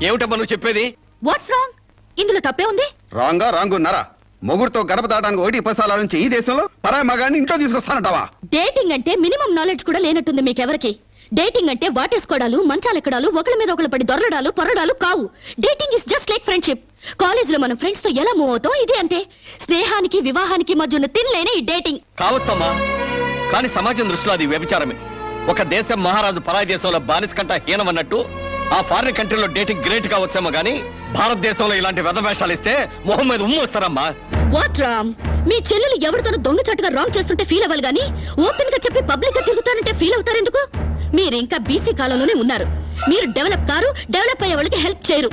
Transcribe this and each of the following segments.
ఏమిటమ్మా నువ్వు చెప్పేది? What's wrong? ఇందులో తప్పే ఉంది? రాంగ్ ఉన్నారా? మొగుడుతో గడప దాటానికి 1 పసాల నుంచి ఈ దేశంలో పరాయి మగాన్ని ఇంట్లో తీసుకొస్తానంటావా? డేటింగ్ అంటే మినిమం నాలెడ్జ్ కూడా లేనట్టుంది మీకెవరికి. డేటింగ్ అంటే వాటేసుకోవడాలు, మంచాలెక్కడాలు, ఒకళ్ళ మీద ఒకళ్ళు పడి దొరలడాలు, పొరడాలు కావు. Dating is just like friendship. College లో మనం ఫ్రెండ్స్ తో ఎలా మూవ్ అవుతాం ఇదే అంతే. స్నేహానికి వివాహానికి మధ్య ఉన్న తినలేనే ఈ డేటింగ్. కావచ్చమ్మా, కానీ సమాజం దృష్టిలో అది వ్యభిచారమే. ఒక దేశం మహారాజు పరాయి దేశంలో బానిస కంట హీనమన్నట్టు ఆ ఫారిన్ కంట్రీలో డేటింగ్ గ్రేట్ కావచ్చేమో గానీ భారతదేశంలో ఇలాంటి వెధవేషాలు ఇస్తే మొహం మీద ఉమ్ము వస్తారమ్మా. వాట్ రామ్? మీ చెల్లెలు ఎవరితోనూ దొంగచాటుగా రాంగ్ చేస్తుంటే ఫీల్ అవ్వాలి గానీ ఓపెన్ గా చెప్పి పబ్లిక్ గా తిరుగుతానంటే ఫీల్ అవుతారెందుకు? మీరు ఇంకా బీసీ కాలంలోనే ఉన్నారు. మీరు డెవలప్ కారు, డెవలప్ అయ్యే వాళ్ళకి హెల్ప్ చేయరు.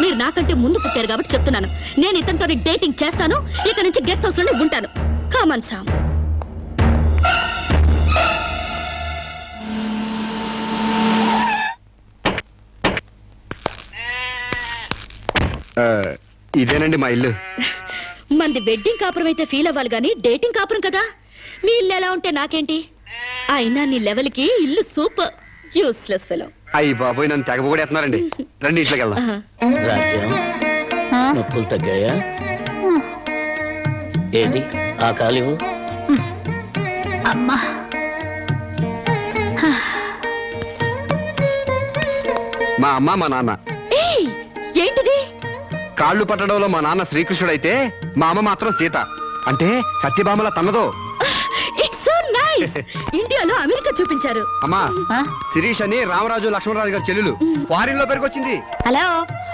మీరు నాకంటే ముందు పుట్టారు కాబట్టి చెప్తున్నాను. నేను ఇతనితో డేటింగ్ చేస్తాను. ఇక నుంచి గెస్ట్ హౌస్ లోనే ఉంటాను. కామన్ సామ్. ఇదేనండి మా ఇల్లు. మంది వెడ్డింగ్ కాపురం అయితే ఫీల్ అవ్వాలి గానీ డేటింగ్ కాపురం కదా. మీ ఇల్లు ఎలా ఉంటే నాకేంటి? అయినా నీ లెవెల్ కి ఇల్లు సూపర్. Useless fellow. అయ్యి బాబోయ్, నన్ను తెగబోడేస్తున్నారండి. రండి ఇంట్లోకి వెళ్దాం. రాజ్యం, నొప్పులు తగ్గాయా? ఏది ఆ కాలివు? అమ్మా, మా అమ్మ మా నాన్న. ఏంటిది? కాళ్ళు పట్టడంలో మా నాన్న శ్రీకృష్ణుడైతే మా అమ్మ మాత్రం సీత. అంటే సత్యభామల తన్నదో. It's so nice. ఇండియాలో అమెరికా చూపించారు. అమ్మా, శిరీష్ అని రామరాజు లక్ష్మణరాజు గారి చెల్లెలు ఫారిన్ లో పెరిగొచ్చింది. Hello.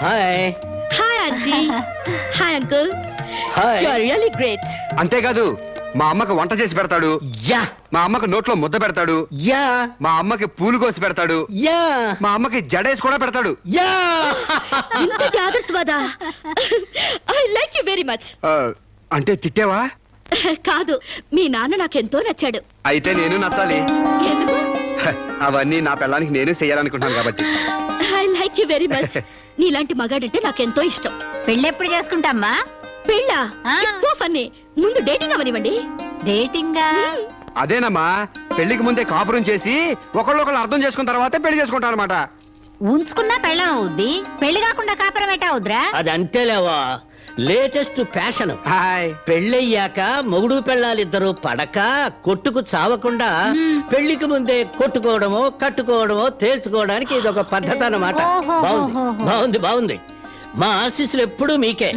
Hi. Hi aunty. Hi uncle. Hi. You are really great. అంతేకాదు మా అమ్మకి వంట చేసి పెడతాడు. యా. మా అమ్మకి నోట్లో ముద్ద పెడతాడు. యా. మా అమ్మకి పూలు కోసి పెడతాడు. యా. మా అమ్మకి జడేసి కూడా పెడతాడు. యా. ఇంతటి ఆదర్శవాదా? I like you very much. అంటే తిట్టేవా? కాదు, మీ నాన్న నాకెంతో నచ్చాడు. అయితే నేను నచ్చాలి. ఎందుకు? అవన్నీ నా పిల్లానికి నేను చెయ్యాలనుకుంటున్నాను కాబట్టి. I like you very much. నీలాంటి మగాడంటే నాకెంతో ఇష్టం. పెళ్ళెప్పుడు చేసుకుంటామ్మా? పెళ్ళా? So funny. ముందు డేటింగ్ అవనివ్వండి. డేటింగా? అదేనమ్మా, పెళ్లికి ముందే కాపురం చేసి ఒకళ్ళొకళ్ళు అర్థం చేసుకున్న తర్వాతే పెళ్లి చేసుకుంటాం అనమాట. ఉంచుకున్నా పెళ్ళం అవుద్ది, పెళ్లి కాకుండా కాపురం ఎట్టా అవుద్రా? అది అంతేలేవా, లేటెస్ట్ ఫ్యాషన్. హాయ్. పెళ్ళయ్యాక మొగుడు పెళ్ళాలిద్దరూ పడక కొట్టుకు చావకుండా పెళ్లికి ముందే కొట్టుకోవడమో కట్టుకోవడమో తేల్చుకోవడానికి ఇది ఒక పద్ధతి అన్నమాట. బాగుంది బాగుంది బాగుంది. మా ఆశీస్సులు ఎప్పుడూ మీకే.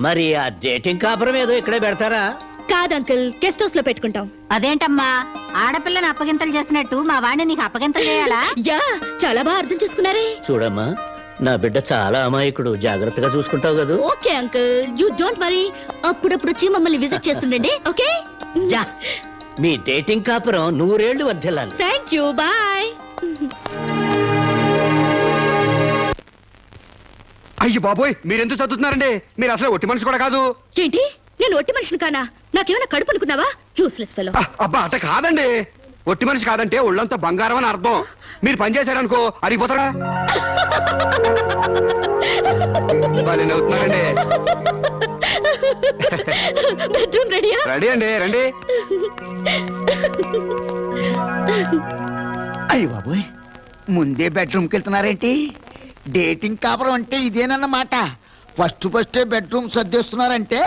మరి ఆ డేటింగ్ కాపురం ఏదో ఇక్కడే పెడతారా? కాదు అంకుల్, గెస్ట్ హౌస్ లో పెట్టుకుంటాం. అదేంటమ్మా, ఆడపిల్లని అప్పగింతలు చేసినట్టు మా వాడిని నీకు అప్పగింతలు చేయాలా? యా, చాలా బాగా అర్థం చేసుకున్నారే. చూడమ్మా, నా బిడ్డ చాలా అమాయకుడు, జాగ్రత్తగా చూసుకుంటావు కదా? Okay uncle, you don't worry. అప్పుడప్పుడు వచ్చి మమ్మల్ని విజిట్ చేస్తుండండి. ఓకే. యా. మీ డేటింగ్ కాపురం 100 ఏళ్లు వర్ధిల్లాలి. Thank you. బాయ్. అయ్యి బాబోయ్, మీరెందుకు చదువుతున్నారండి? మీరు అసలు ఒట్టి మనిషి కూడా కాదు. ఏంటి? నేను ఒట్టి మనిషిని కానా? నాకేమైనా కడుపు అనుకున్నావా? Useless fellow. అబ్బా, అట్ట కాదండి. ఒట్టి మనిషి కాదంటే ఒళ్ళంతా బంగారం అని అర్థం. మీరు పని చేశారనుకో అరిగిపోతారా? అవుతున్నారండి. బెడ్రూమ్ రెడీయా? రెడీ అండి, రండి. అయ్య బాబోయ్, ముందే బెడ్రూమ్కి వెళ్తున్నారేంటి? డేటింగ్ కాపురం అంటే ఇదేనన్నమాట. ఫస్ట్ బెడ్రూమ్ సర్దేస్తున్నారంటే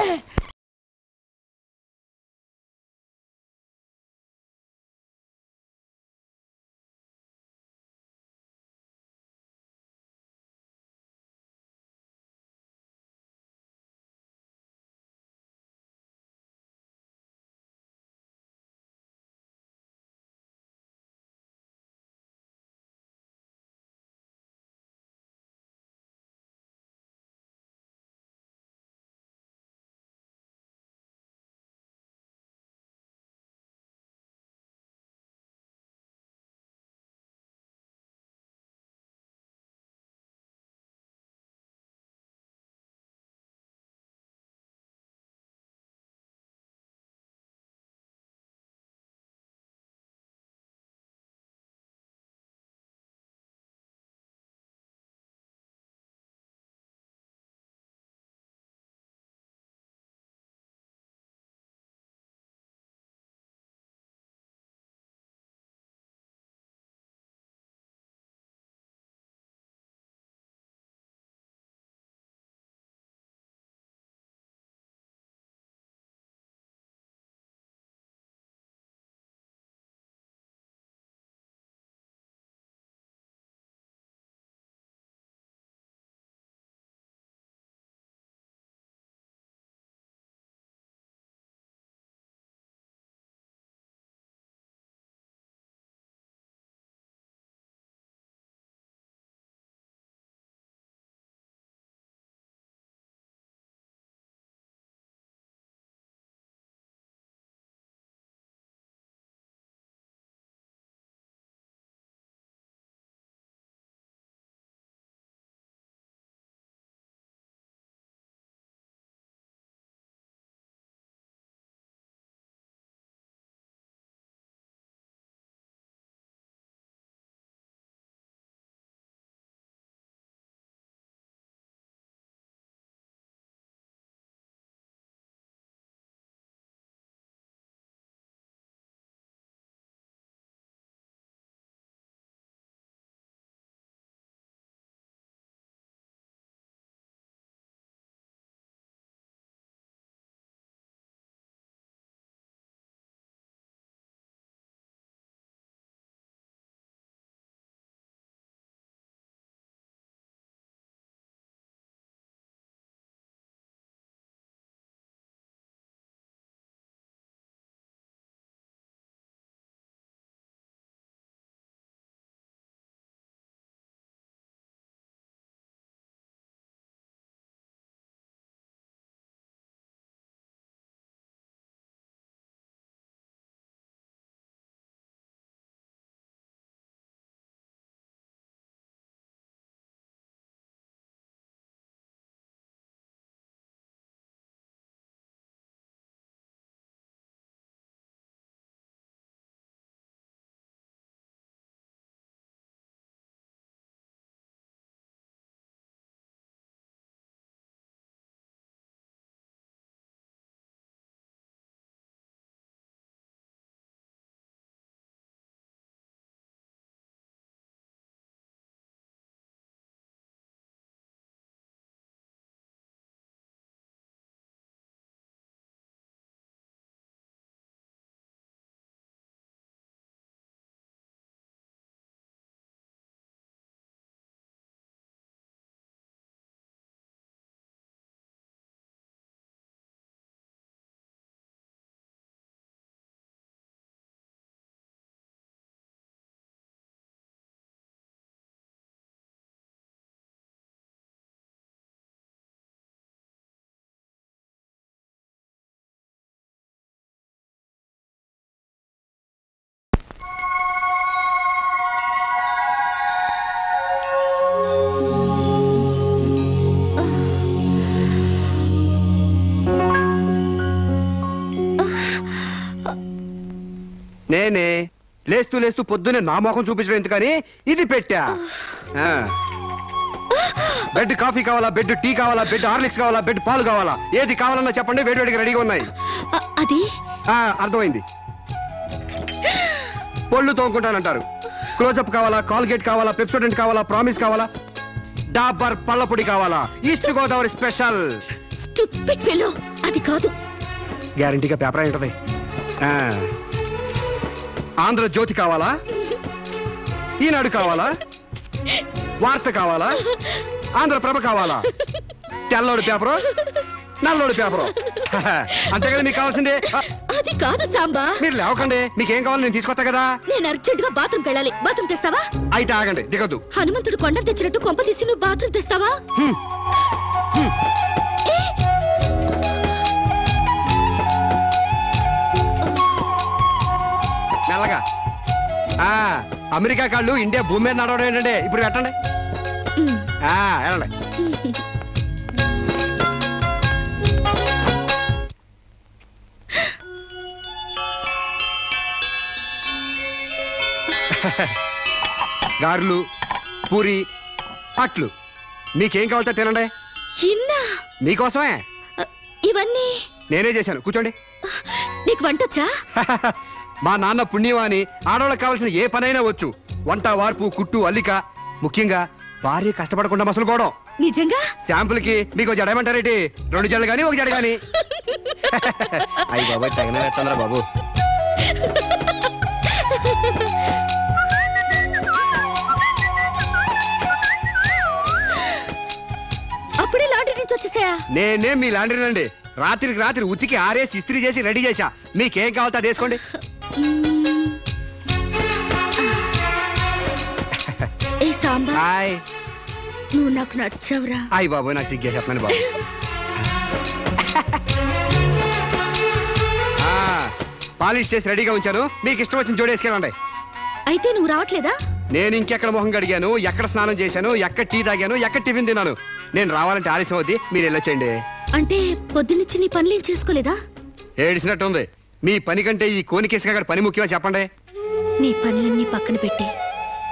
లేస్తూ లేస్తూ పొద్దునే నా మొఖం చూపించడం ఎందుకని ఇది పెట్టా. బెడ్ కాఫీ కావాలా, బెడ్ టీ కావాలా, బెడ్ హార్లిక్స్ కావాలా, బెడ్ పాలు కావాలా, ఏది కావాలన్నా చెప్పండి, వేడివేడిగా రెడీగా ఉన్నాయి. అది అర్థమైంది. పళ్ళు తోముకుంటానంటారు. క్లోజప్ కావాలా, కాల్గేట్ కావాలా, పెప్సోడెంట్ కావాలా, ప్రామిస్ కావాలా, డాబర్ పళ్ళ పొడి కావాలా, east Godavari special. Stupid fellow, అది కాదు. గ్యారంటీగా పేపర్ అయి ఉంటది. ఆంధ్ర జ్యోతి కావాలా, ఈనాడు కావాలా, వార్త కావాలా, ఆంధ్రప్రభ కావాలా, తెల్లోడు పేపరు, నల్లోడు పేపరు, అంతే కదా మీకు కావాల్సిందే. అది కాదు సాంబా. మీరు లేవకండి, మీకేం కావాలి నేను తీసుకొస్తా కదా. నేను అర్జెంట్ గా బాత్రూమ్ వెళ్ళాలి. బాత్రూమ్ తెస్తావా? అయితే ఆగండి, దిగద్దు. హనుమంతుడు కొండ తెచ్చినట్టు కొంప తీసి నువ్వు బాత్రూమ్ తెస్తావా? మెల్లగా. అమెరికా కాళ్ళు ఇండియా భూమి మీద నడవడం ఏంటంటే ఇప్పుడు పెట్టండి. వెళ్ళండి. గారెలు, పూరి, అట్లు మీకేం కావాలో తినండి. మీకోసమే ఇవన్నీ నేనే చేశాను. కూర్చోండి. నీకు వంటొచ్చా? మా నాన్న పుణ్యవాణి, ఆడవాళ్ళకి కావాల్సిన ఏ పనైనా వచ్చు. వంట, వార్పు, కుట్టు, అల్లిక, ముఖ్యంగా భార్య కష్టపడకుండా మసలుకోవడం. నిజంగా? శాంపుల్ కి మీకు జడమంటారేటి? 2 జడలు గాని 1 జడ గాని. అయ్యి బాబాయ్ తగిన పెట్టండిరా బాబు. అప్పుడే లాండ్రీ నుంచి వచ్చేసాయా? నేనే మీ లాండ్రీనండి. రాత్రికి రాత్రి ఉతికి ఆరేసి ఇస్త్రీ చేసి రెడీ చేశా. మీకేం కావాలో అది వేసుకోండి. ఏ సాంబా, హాయ్. నువ్వు నాకు నచ్చావురా. అయ్యి బాబు నాకు సిగ్గే చెప్పండి బాబు. పాలిష్ చేసి రెడీగా ఉంచాను, మీకు ఇష్టం వచ్చిన జోడేసుకెళ్ళండి. అయితే నువ్వు రావట్లేదా? నేను ఇంకెక్కడ మొహం కడిగాను, ఎక్కడ స్నానం చేశాను, ఎక్కడ టీ తాగాను, ఎక్కడ టిఫిన్ తిన్నాను. నేను రావాలంటే ఆలస్యం అవుద్ది, మీరు వెళ్ళొచ్చండి. అంటే పొద్దున్నుంచి నీ పనులేం చేసుకోలేదా? ఏడిసినట్టుంది. మీ పని కంటే ఈ కోనికేసుగా గారి పని ముఖ్యమా చెప్పండి. నీ పనులన్నీ పక్కన పెట్టి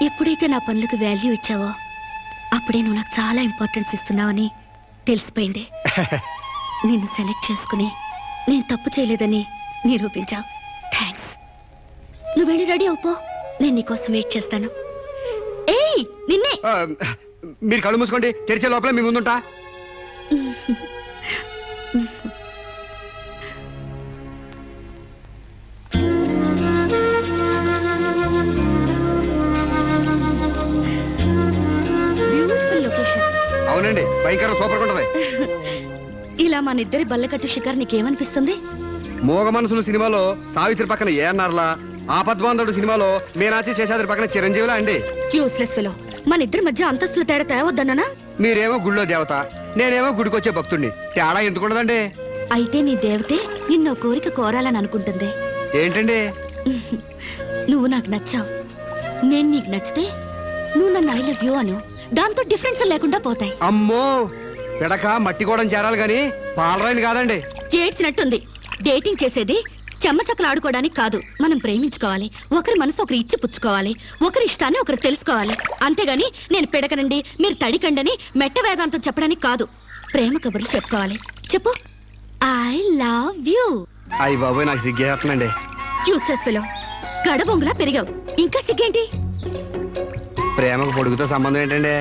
ఎప్పుడైతే నా పనులకు వాల్యూ ఇచ్చావో అప్పుడే నువ్వు నాకు చాలా ఇంపార్టెన్స్ ఇస్తున్నావని తెలిసిపోయింది. నిన్ను సెలెక్ట్ చేసుకుని నేను తప్పు చేయలేదని నిరూపించావు. థ్యాంక్స్. నువ్వు వెళ్ళి రెడీ అవుపో, నేను నీకోసం వెయిట్ చేస్తాను. ఏయ్ నిన్నే. మీరు కళ్ళు మూసుకోండి, తెరిచే లోపల మీ ముందుంటా. Beautiful location. అవునండి, భయంకర సూపర్ ఉంటది. ఇలా మన ఇద్దరి బల్లకట్టు షికార్ నీకేమనిపిస్తుంది? మోగ మనసులు సినిమాలో సావిత్రి పక్కన ఏఎన్ఆర్లా, ఆపద్బాంధవుడు సినిమాలో మీనాచి శేషాద్రి పక్కన చిరంజీవిలా అండి. Useless fellow. మన ఇద్దరి మధ్య అంతస్తుల తేడా తేవద్దన్నా? మీరేమో గుళ్ళో దేవత, నేనేమో గుడికొచ్చే భక్తుడిని. తేడా ఎందుకుండదండి? అయితే నీ దేవతే నిన్నో కోరిక కోరాలని అనుకుంటుంది. ఏంటండి? నువ్వు నాకు నచ్చావు, నేను నీకు నచ్చితే నువ్వు నన్ను ఐ లవ్ యూ అను. దాంతో డిఫరెన్స్ లేకుండా పోతాయి. అమ్మో, పిడక మట్టి కూడా చేరాలి గాని పాలరాయిని కాదండి. చేర్చినట్టుంది. డేటింగ్ చేసేది చెమ్మచక్కలు ఆడుకోవడానికి కాదు, మనం ప్రేమించుకోవాలి. ఒకరి మనసు ఒకరు ఇచ్చి పుచ్చుకోవాలి, ఒకరి ఇష్టాన్ని ఒకరు తెలుసుకోవాలి. అంతేగాని నేను పిడకనండి మీరు తడికండని మెట్ట వేదాంతం చెప్పడానికి కాదు. ప్రేమ కబుర్లు చెప్పుకోవాలి. చెప్పు, ఐ లవ్ యూ. అయ్యి బాబోయ్, నాకు సిగ్గేస్తుందండి. Useless fellow. గడబొంగులా పెరిగావు, ఇంకా సిగ్గేంటి? ప్రేమకు పొడుగుతో సంబంధం ఏంటండి?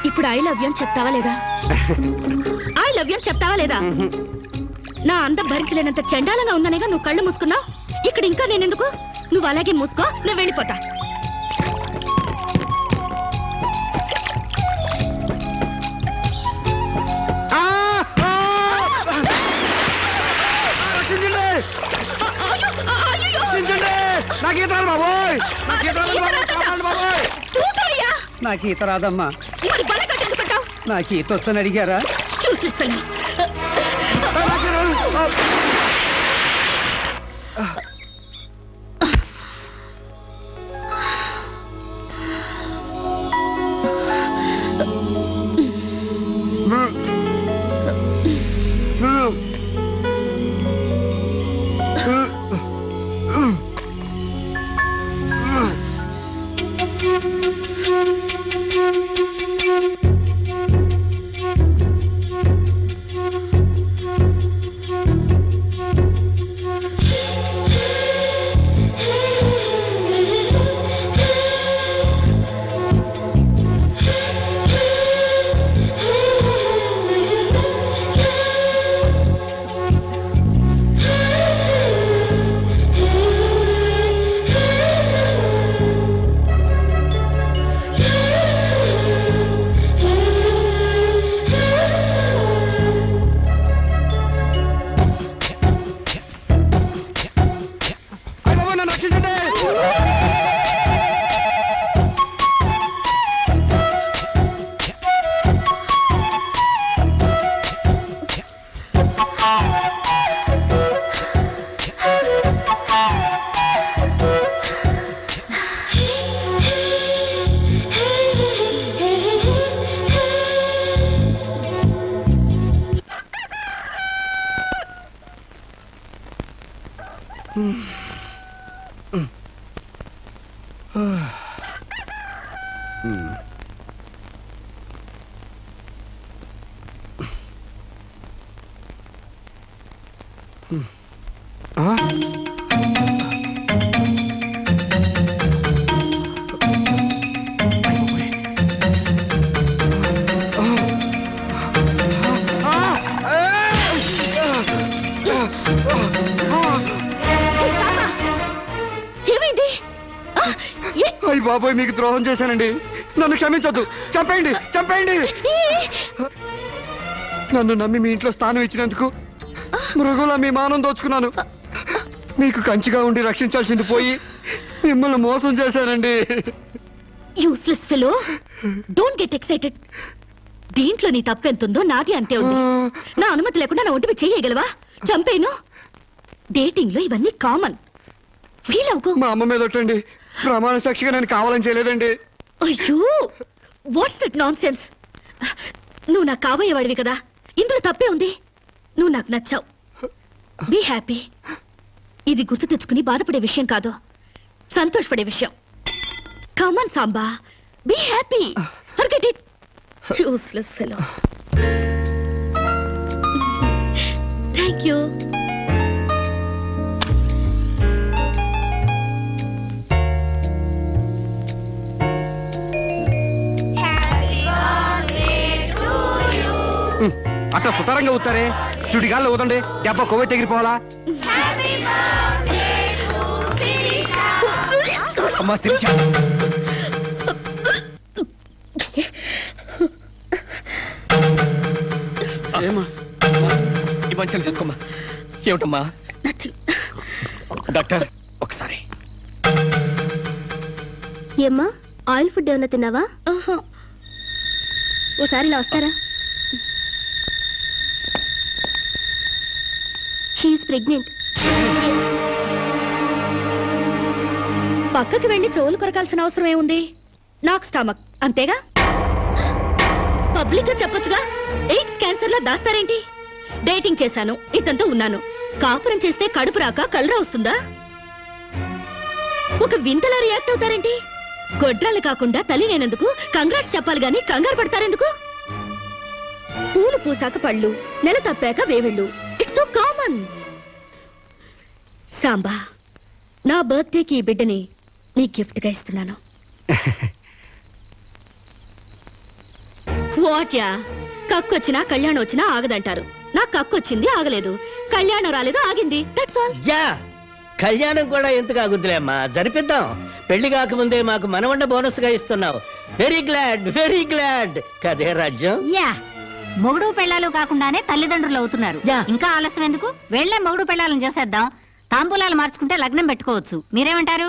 ఇప్పుడు ఐ లవ్ యూ అని చెప్తావా లేదా? ఐ లవ్ యూ అని చెప్తావా లేదా? నా అందం భరించలేనంత చండాలంగా ఉందనేగా నువ్వు కళ్ళు మూసుకున్నావు. ఇక్కడ ఇంకా నేనెందుకు? నువ్వు అలాగే మూసుకో, నువ్వు వెళ్ళిపోతా. నాకు ఈత రాదమ్మా. నాకు ఈత వచ్చని అడిగారా? ఏమైంది? అయ్య బాబోయ్, మీకు ద్రోహం చేశానండి. నన్ను క్షమించొద్దు. చంపేయండి, చంపేయండి. నన్ను నమ్మి మీ ఇంట్లో స్థానం ఇచ్చినందుకు మృగులా మీ మానం దోచుకున్నాను. మీకు కంచిగా ఉండి రక్షించాల్సింది పోయి మిమ్మల్ని మోసం చేశానండి. Useless fellow, don't get excited. దీంట్లో నీ తప్పెంతుందో నాది అంతే ఉంది. నా అనుమతి లేకుండా నా ఒంటిపై చేయగలవా? చంపేను. డేటింగ్ లో ఇవన్నీ కామన్. ఫీల్ అవుకో. మా అమ్మ మీద ఒట్టండి. ప్రమాణ సాక్షిగా నేను కావాలని చేయలేదండి. అయ్యో, వాట్స్ దట్ నాన్ సెన్స్? నువ్వు నాకు కాబోయేవాడివి కదా, ఇందులో తప్పే ఉంది. నువ్వు నాకు నచ్చావు. Be happy. ఇది గుర్తు తెచ్చుకుని బాధపడే విషయం కాదు, సంతోషపడే విషయం. Come on Samba, be happy. Forget it. Useless fellow. Thank you. అట్లా సుతారంగా ఊతారే. సుడిగాల్లో ఊదండి, దెబ్బ కొవ్వె తెగిరిపోవాలా? అమ్మా శిరీష, ఈ మంచిని తీసుకోమ్మా. ఏమిటమ్మా? డాక్టర్ ఒకసారి. ఏమ్మా, ఆయిల్ ఫుడ్ ఏమన్నా తిన్నావా? ఓసారి ఇలా వస్తారా? She's pregnant. పక్కకి వెళ్ళి చెవులు కొరకాల్సిన అవసరం ఏముంది? నాకు స్టమక్, అంతేగా. పబ్లిక్ గా చెప్పొచ్చుగా. ఎయిడ్స్ క్యాన్సర్ లా దాస్తారేంటి? డేటింగ్ చేశాను, ఇతనితో ఉన్నాను. కాపురం చేస్తే కడుపు రాక కలరా వస్తుందా? ఒక వింతలా రియాక్ట్ అవుతారేంటి? గొడ్రాలు కాకుండా తల్లి నేనందుకు కంగ్రాట్స్ చెప్పాలి గాని కంగారు పడతారెందుకు? పూలు పూసాక పళ్ళు, నెల తప్పాక వేవిళ్ళు. It's so common. సాంబా, నా బర్త్డేకి ఈ బిడ్డని నీ గిఫ్ట్ గా ఇస్తున్నాను. వాట్యా, కక్కొచ్చినా కళ్యాణం వచ్చినా ఆగదంటారు. నాకు కక్కొచ్చింది, ఆగలేదు. కళ్యాణం రాలేదు, ఆగింది. That's all. యా, కళ్యాణం కూడా ఎందుకు ఆగుద్దులే అమ్మా, జరిపిద్దాం. పెళ్లి కాకముందే మాకు మనవండ బోనస్ గా ఇస్తున్నావు. Very glad, very glad. కదే రాజ్యం. యా, మొగుడు పెళ్ళాలు కాకుండానే తల్లిదండ్రులు అవుతున్నారు. యా. ఇంకా ఆలస్యం ఎందుకు? వెళ్లే మొగుడు పెళ్ళాలను చేసేద్దాం. తాంబూలాలు మార్చుకుంటే లగ్నం పెట్టుకోవచ్చు. మీరేమంటారు?